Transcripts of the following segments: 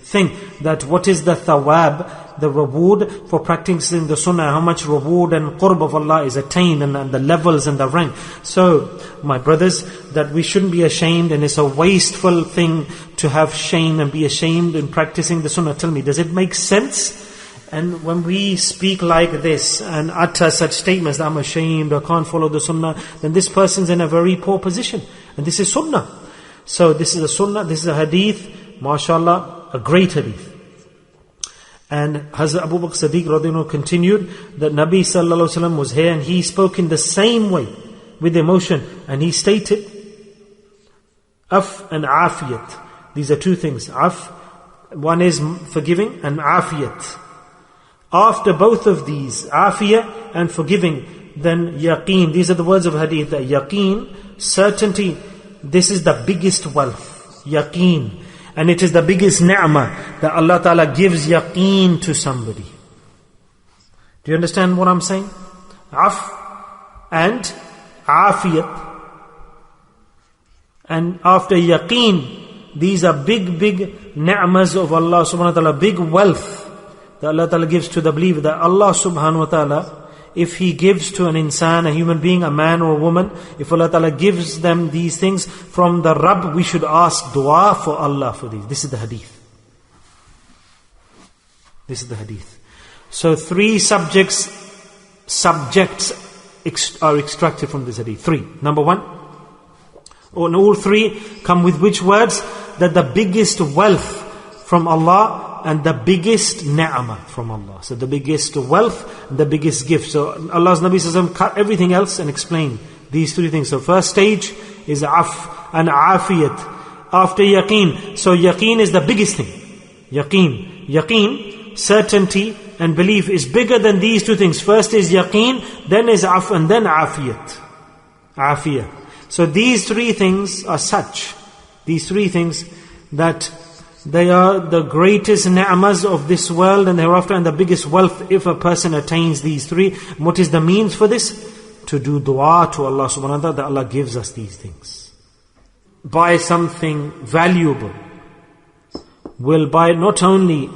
thing, that what is the thawab, the reward for practicing the sunnah, how much reward and qurb of Allah is attained, and the levels and the rank. So, my brothers, that we shouldn't be ashamed, and it's a wasteful thing to have shame and be ashamed in practicing the sunnah. Tell me, does it make sense? And when we speak like this and utter such statements, I'm ashamed, I can't follow the sunnah, then this person's in a very poor position. And this is sunnah. So this is a sunnah, this is a hadith, mashallah, a great hadith. And Hazrat Abu Bakr Siddiq radhiyallahu anhu continued that Nabi sallallahu alaihi wasallam was here, and he spoke in the same way with emotion, and he stated af and afiyat. These are two things. Af, one is forgiving, and afiyat. After both of these, afiyah and forgiving, then yaqeen. These are the words of hadith. That yaqeen, certainty, this is the biggest wealth. Yaqeen. And it is the biggest ni'mah that Allah Ta'ala gives yaqeen to somebody. Do you understand what I'm saying? Af and afiyat. And after yaqeen, these are big ni'mas of Allah subhanahu wa ta'ala, big wealth that Allah Ta'ala gives to the believer. That Allah subhanahu wa ta'ala, if He gives to an insan, a human being, a man or a woman, if Allah Ta'ala gives them these things from the Rabb, we should ask dua for Allah for these. This is the hadith. This is the hadith. So 3 subjects are extracted from this hadith. 3. Number 1, and all 3 come with which words? That the biggest wealth from Allah and the biggest ni'mah from Allah. So the biggest wealth and the biggest gift. So Allah's Nabi sallallahu alaihi wasallam cut everything else and explained these 3 things. So first stage is af and afiyat. After yaqeen. So yaqeen is the biggest thing. Yaqeen, certainty and belief is bigger than these 2 things. First is yaqeen, then is af, and then afiyat. Afiyah. So these 3 things are such. These 3 things that they are the greatest ni'mas of this world and thereafter, and the biggest wealth if a person attains these 3. What is the means for this? To do dua to Allah subhanahu wa ta'ala that Allah gives us these things. Buy something valuable. Will buy not only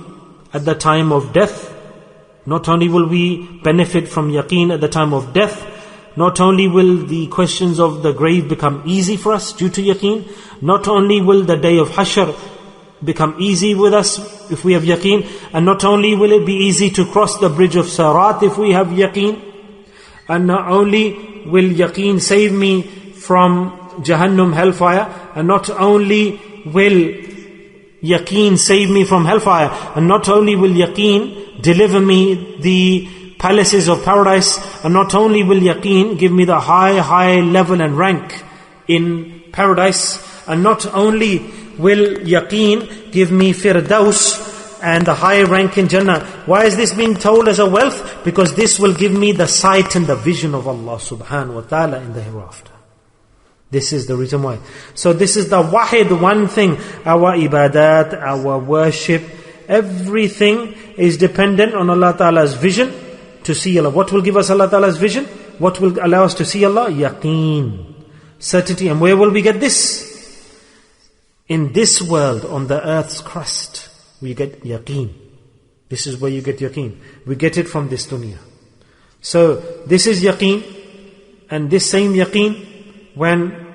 at the time of death, not only will we benefit from yaqeen at the time of death, not only will the questions of the grave become easy for us due to yaqeen, not only will the day of Hashr become easy with us if we have yaqeen, and not only will it be easy to cross the bridge of Sirat if we have yaqeen, and not only will yaqeen save me from Jahannam hellfire, and not only will yaqeen save me from hellfire, and not only will yaqeen deliver me the palaces of paradise, and not only will yaqeen give me the high level and rank in paradise, and not only will yaqeen give me firdaus and the high rank in Jannah. Why is this being told as a wealth? Because this will give me the sight and the vision of Allah subhanahu wa ta'ala in the hereafter. This is the reason why. So this is the wahid, one thing. Our ibadat, our worship, everything is dependent on Allah Ta'ala's vision to see Allah. What will give us Allah Ta'ala's vision? What will allow us to see Allah? Yaqeen, certainty. And where will we get this? In this world, on the earth's crust, we get yaqeen. This is where you get yaqeen. We get it from this dunya. So, this is yaqeen. And this same yaqeen, when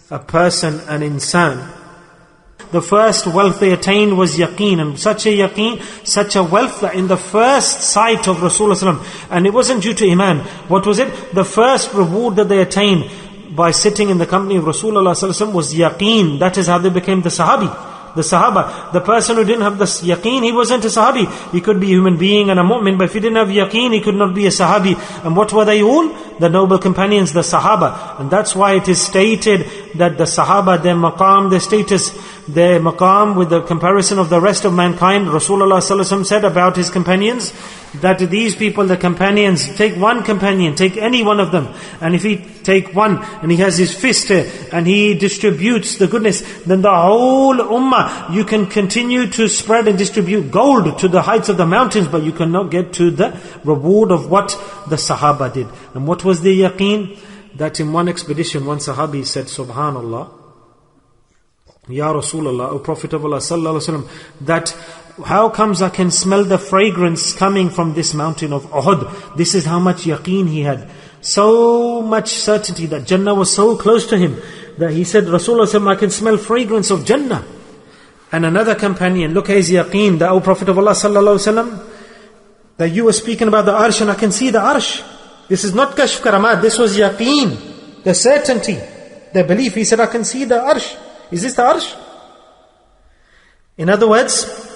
a person, an insan, the first wealth they attained was yaqeen. And such a yaqeen, such a wealth that in the first sight of Rasulullah sallallahu alaihi wasallam, and it wasn't due to iman. What was it? The first reward that they attained by sitting in the company of Rasulullah sallallahu alaihi wasallam was yaqeen. That is how they became the sahabi, the sahaba. The person who didn't have the yaqeen, he wasn't a sahabi. He could be a human being and a mu'min, but if he didn't have yaqeen, he could not be a sahabi. And what were they all? The noble companions, the sahaba. And that's why it is stated that the sahaba, their maqam, their status, their maqam with the comparison of the rest of mankind, Rasulullah sallallahu alaihi wasallam said about his companions, that these people, the companions, take one companion, take any one of them, and if he take one, and he has his fist here, and he distributes the goodness, then the whole ummah, you can continue to spread and distribute gold to the heights of the mountains, but you cannot get to the reward of what the sahaba did. And what was the yaqeen? That in one expedition, one sahabi said, Subhanallah, Ya Rasulullah, O Prophet of Allah sallallahu alaihi wasallam, that how comes I can smell the fragrance coming from this mountain of Uhud? This is how much yaqeen he had. So much certainty that Jannah was so close to him that he said, Rasulullah, I can smell fragrance of Jannah. And another companion, look at his yaqeen, the O Prophet of Allah sallallahu alaihi wasallam, that you were speaking about the arsh and I can see the arsh. This is not kashf karamat, this was yaqeen, the certainty, the belief. He said, I can see the arsh. Is this the arsh? In other words,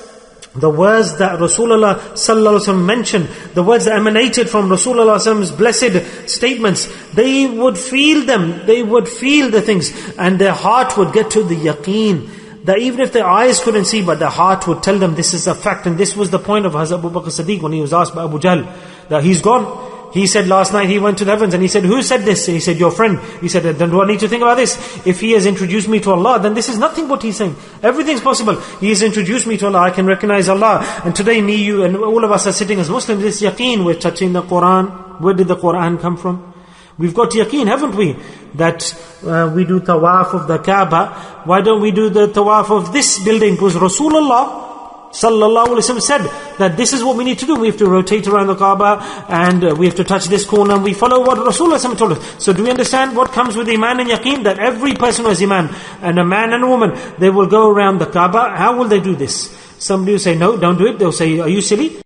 the words that Rasulullah sallallahu alaihi wasallam mentioned, the words that emanated from Rasulullah sallallahu alaihi wasallam's blessed statements, they would feel them, they would feel the things, and their heart would get to the yaqeen, that even if their eyes couldn't see, but their heart would tell them this is a fact. And this was the point of Hazrat Abu Bakr Siddiq when he was asked by Abu Jahl, that he's gone. He said last night he went to the heavens, and he said, who said this? He said, your friend. He said, then do I need to think about this? If he has introduced me to Allah, then this is nothing what he's saying. Everything's possible. He has introduced me to Allah, I can recognize Allah. And today me, you, and all of us are sitting as Muslims, this yaqeen, we're touching the Quran. Where did the Quran come from? We've got yaqeen, haven't we? That we do tawaf of the Kaaba. Why don't we do the tawaf of this building? Because Rasulullah sallallahu alaihi wasallam said that this is what we need to do. We have to rotate around the Kaaba, and we have to touch this corner, and we follow what Rasulullah told us. So do we understand what comes with Iman and Yaqeen? That every person who has Iman, and a man and a woman, they will go around the Kaaba. How will they do this? Somebody will say, no, don't do it. They'll say, are you silly?